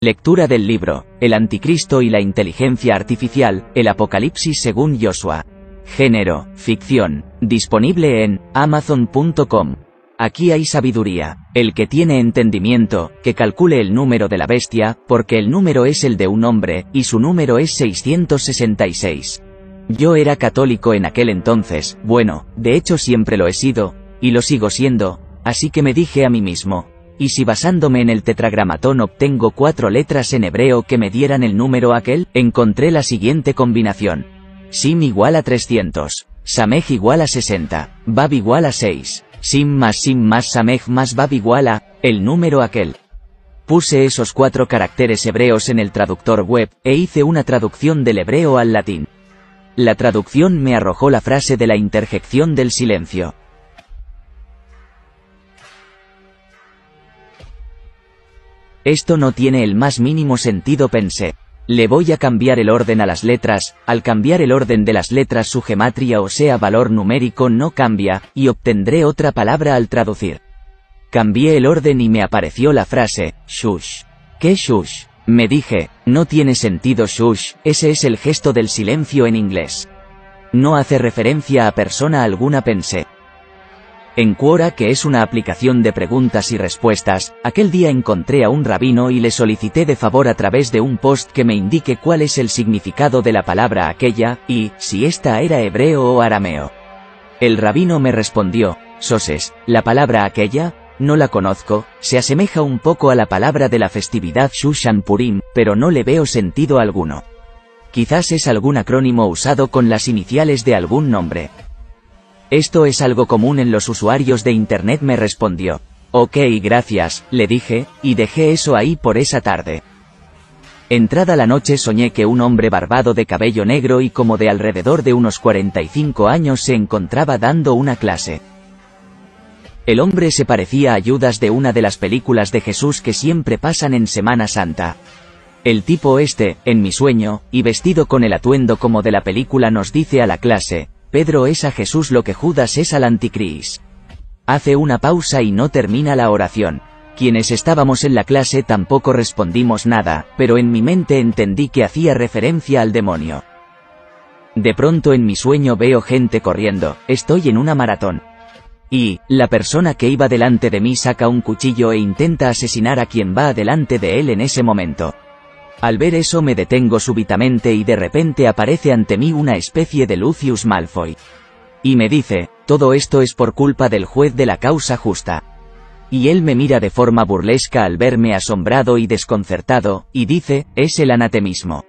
Lectura del libro, El Anticristo y la Inteligencia Artificial, el Apocalipsis según Joshua. Género, ficción, disponible en Amazon.com. Aquí hay sabiduría. El que tiene entendimiento, que calcule el número de la bestia, porque el número es el de un hombre, y su número es 666. Yo era católico en aquel entonces, bueno, de hecho siempre lo he sido, y lo sigo siendo, así que me dije a mí mismo, ¿y si basándome en el tetragramatón obtengo 4 letras en hebreo que me dieran el número aquel? Encontré la siguiente combinación. Sim igual a 300, Samej igual a 60, Bab igual a 6, Sim más Samej más Bab igual a, el número aquel. Puse esos 4 caracteres hebreos en el traductor web, e hice una traducción del hebreo al latín. La traducción me arrojó la frase de la interjección del silencio. Esto no tiene el más mínimo sentido, pensé. Le voy a cambiar el orden a las letras, al cambiar el orden de las letras su gematria o sea valor numérico no cambia, y obtendré otra palabra al traducir. Cambié el orden y me apareció la frase, shush. ¿Qué shush? Me dije, no tiene sentido shush, ese es el gesto del silencio en inglés. No hace referencia a persona alguna, pensé. En Quora, que es una aplicación de preguntas y respuestas, aquel día encontré a un rabino y le solicité de favor a través de un post que me indique cuál es el significado de la palabra aquella, y, si esta era hebreo o arameo. El rabino me respondió, Soses, la palabra aquella, no la conozco, se asemeja un poco a la palabra de la festividad Shushan Purim, pero no le veo sentido alguno. Quizás es algún acrónimo usado con las iniciales de algún nombre. Esto es algo común en los usuarios de Internet, me respondió. Ok, gracias, le dije, y dejé eso ahí por esa tarde. Entrada la noche soñé que un hombre barbado de cabello negro y como de alrededor de unos 45 años se encontraba dando una clase. El hombre se parecía a Judas de una de las películas de Jesús que siempre pasan en Semana Santa. El tipo en mi sueño, y vestido con el atuendo como de la película nos dice a la clase, Pedro es a Jesús lo que Judas es al Anticristo. Hace una pausa y no termina la oración. Quienes estábamos en la clase tampoco respondimos nada, pero en mi mente entendí que hacía referencia al demonio. De pronto en mi sueño veo gente corriendo, estoy en una maratón. Y, la persona que iba delante de mí saca un cuchillo e intenta asesinar a quien va delante de él en ese momento. Al ver eso me detengo súbitamente y de repente aparece ante mí una especie de Lucius Malfoy. Y me dice, todo esto es por culpa del juez de la causa justa. Y él me mira de forma burlesca al verme asombrado y desconcertado, y dice, es el anatemismo.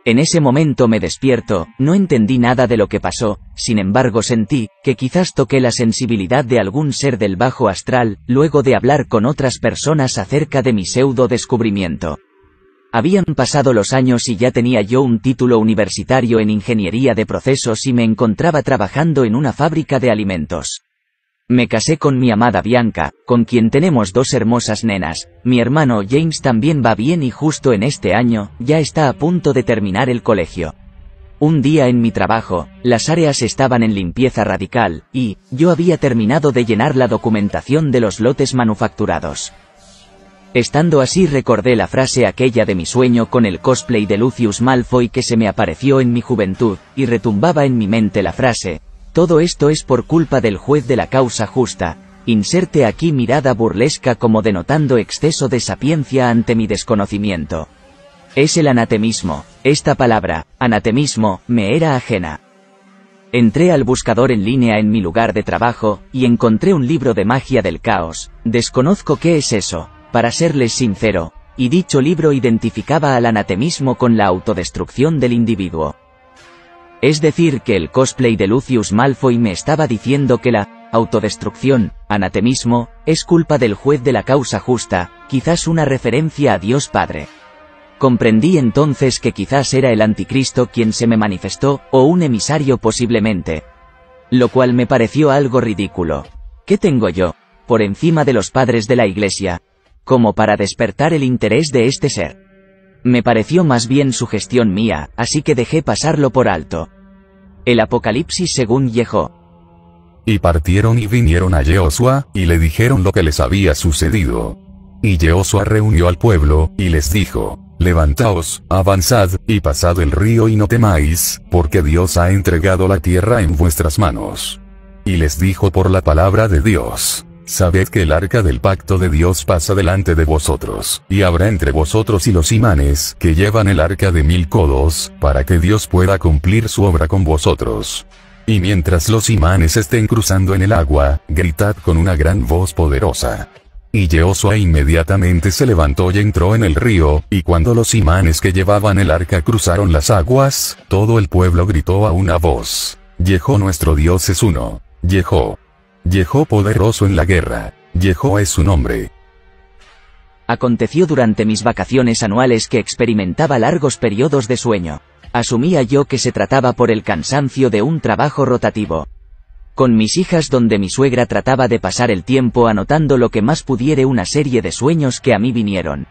En ese momento me despierto, no entendí nada de lo que pasó, sin embargo sentí, que quizás toqué la sensibilidad de algún ser del bajo astral, luego de hablar con otras personas acerca de mi pseudo descubrimiento. Habían pasado los años y ya tenía yo un título universitario en ingeniería de procesos y me encontraba trabajando en una fábrica de alimentos. Me casé con mi amada Bianca, con quien tenemos 2 hermosas nenas, mi hermano James también va bien y justo en este año, ya está a punto de terminar el colegio. Un día en mi trabajo, las áreas estaban en limpieza radical, y, yo había terminado de llenar la documentación de los lotes manufacturados. Estando así recordé la frase aquella de mi sueño con el cosplay de Lucius Malfoy que se me apareció en mi juventud, y retumbaba en mi mente la frase, todo esto es por culpa del juez de la causa justa, inserte aquí mirada burlesca como denotando exceso de sapiencia ante mi desconocimiento. Es el anatemismo, esta palabra, anatemismo, me era ajena. Entré al buscador en línea en mi lugar de trabajo, y encontré un libro de magia del caos, desconozco qué es eso. Para serles sincero, y dicho libro identificaba al anatemismo con la autodestrucción del individuo. Es decir que el cosplay de Lucius Malfoy me estaba diciendo que la autodestrucción, anatemismo, es culpa del juez de la causa justa, quizás una referencia a Dios Padre. Comprendí entonces que quizás era el anticristo quien se me manifestó, o un emisario posiblemente. Lo cual me pareció algo ridículo. ¿Qué tengo yo, por encima de los padres de la iglesia, como para despertar el interés de este ser? Me pareció más bien sugestión mía, así que dejé pasarlo por alto. El Apocalipsis según Yehó. Y partieron y vinieron a Joshua, y le dijeron lo que les había sucedido. Y Jehoshua reunió al pueblo, y les dijo: levantaos, avanzad, y pasad el río y no temáis, porque Dios ha entregado la tierra en vuestras manos. Y les dijo por la palabra de Dios: sabed que el arca del pacto de Dios pasa delante de vosotros, y habrá entre vosotros y los imanes que llevan el arca de 1000 codos, para que Dios pueda cumplir su obra con vosotros. Y mientras los imanes estén cruzando en el agua, gritad con una gran voz poderosa. Y Jehoshua inmediatamente se levantó y entró en el río, y cuando los imanes que llevaban el arca cruzaron las aguas, todo el pueblo gritó a una voz: Jehó nuestro Dios es uno. Jehó. Jehó poderoso en la guerra. Jehó es su nombre. Aconteció durante mis vacaciones anuales que experimentaba largos periodos de sueño. Asumía yo que se trataba por el cansancio de un trabajo rotativo. Con mis hijas, donde mi suegra trataba de pasar el tiempo anotando lo que más pudiere una serie de sueños que a mí vinieron.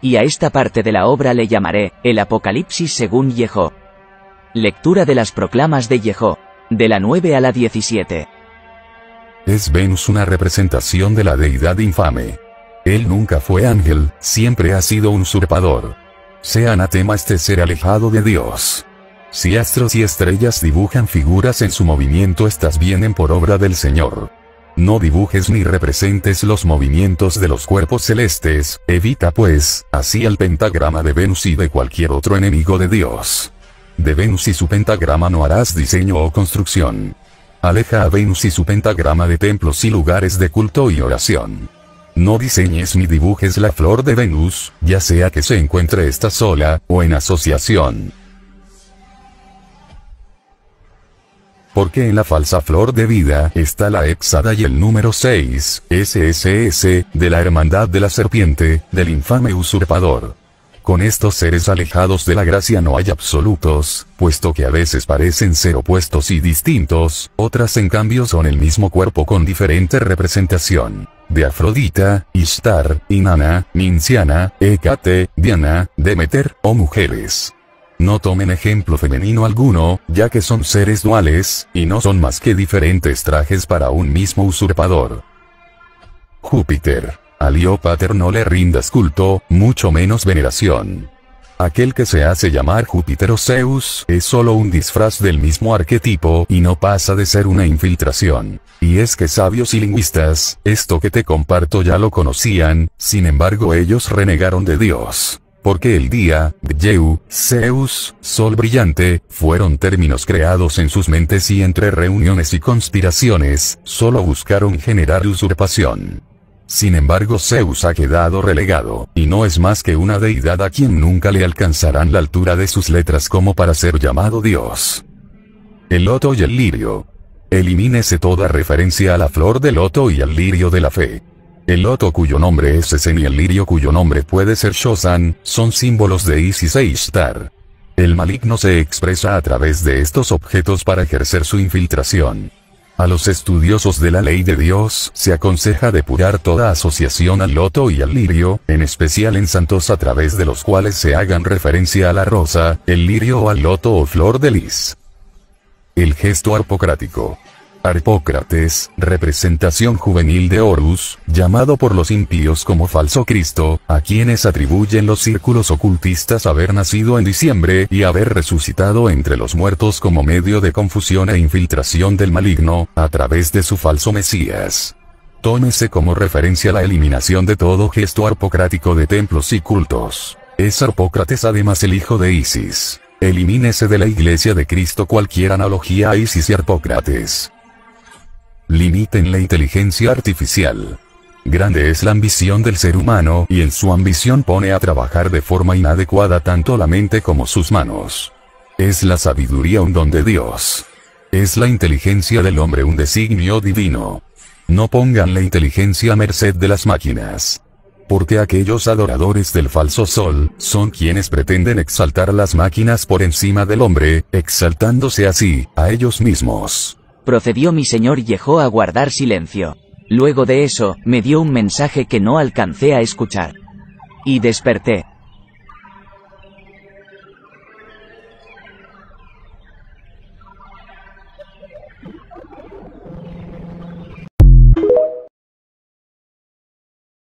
Y a esta parte de la obra le llamaré, el Apocalipsis según Jehó. Lectura de las proclamas de Jehó. De la 9 a la 17. Es Venus una representación de la deidad infame. Él nunca fue ángel, siempre ha sido un usurpador. Sea anatema este ser alejado de Dios. Si astros y estrellas dibujan figuras en su movimiento, estas vienen por obra del Señor. No dibujes ni representes los movimientos de los cuerpos celestes, evita pues, así el pentagrama de Venus y de cualquier otro enemigo de Dios. De Venus y su pentagrama no harás diseño o construcción. Aleja a Venus y su pentagrama de templos y lugares de culto y oración. No diseñes ni dibujes la flor de Venus, ya sea que se encuentre esta sola, o en asociación. Porque en la falsa flor de vida está la hexada y el número 6, SSS, de la hermandad de la serpiente, del infame usurpador. Con estos seres alejados de la gracia no hay absolutos, puesto que a veces parecen ser opuestos y distintos, otras en cambio son el mismo cuerpo con diferente representación. De Afrodita, Ishtar, Inanna, Minciana, Hécate, Diana, Demeter, o mujeres. No tomen ejemplo femenino alguno, ya que son seres duales, y no son más que diferentes trajes para un mismo usurpador. Júpiter. A Leópater no le rindas culto, mucho menos veneración. Aquel que se hace llamar Júpiter o Zeus es solo un disfraz del mismo arquetipo y no pasa de ser una infiltración. Y es que sabios y lingüistas, esto que te comparto ya lo conocían, sin embargo ellos renegaron de Dios. Porque el día, Jeu, Zeus, sol brillante, fueron términos creados en sus mentes y entre reuniones y conspiraciones, solo buscaron generar usurpación. Sin embargo Zeus ha quedado relegado, y no es más que una deidad a quien nunca le alcanzarán la altura de sus letras como para ser llamado Dios. El loto y el lirio. Elimínese toda referencia a la flor del loto y al lirio de la fe. El loto cuyo nombre es Sesen y el lirio cuyo nombre puede ser Shosan, son símbolos de Isis e Ishtar. El maligno se expresa a través de estos objetos para ejercer su infiltración. A los estudiosos de la ley de Dios se aconseja depurar toda asociación al loto y al lirio, en especial en santos a través de los cuales se hagan referencia a la rosa, el lirio o al loto o flor de lis. El gesto arpocrático. Arpócrates, representación juvenil de Horus, llamado por los impíos como falso Cristo, a quienes atribuyen los círculos ocultistas haber nacido en diciembre y haber resucitado entre los muertos como medio de confusión e infiltración del maligno, a través de su falso Mesías. Tómese como referencia la eliminación de todo gesto arpocrático de templos y cultos. Es Arpócrates además el hijo de Isis. Elimínese de la Iglesia de Cristo cualquier analogía a Isis y Arpócrates. Limiten la inteligencia artificial. Grande es la ambición del ser humano y en su ambición pone a trabajar de forma inadecuada tanto la mente como sus manos. Es la sabiduría un don de Dios. Es la inteligencia del hombre un designio divino. No pongan la inteligencia a merced de las máquinas. Porque aquellos adoradores del falso sol son quienes pretenden exaltar las máquinas por encima del hombre, exaltándose así a ellos mismos. Procedió mi señor Jehó a guardar silencio. Luego de eso, me dio un mensaje que no alcancé a escuchar. Y desperté.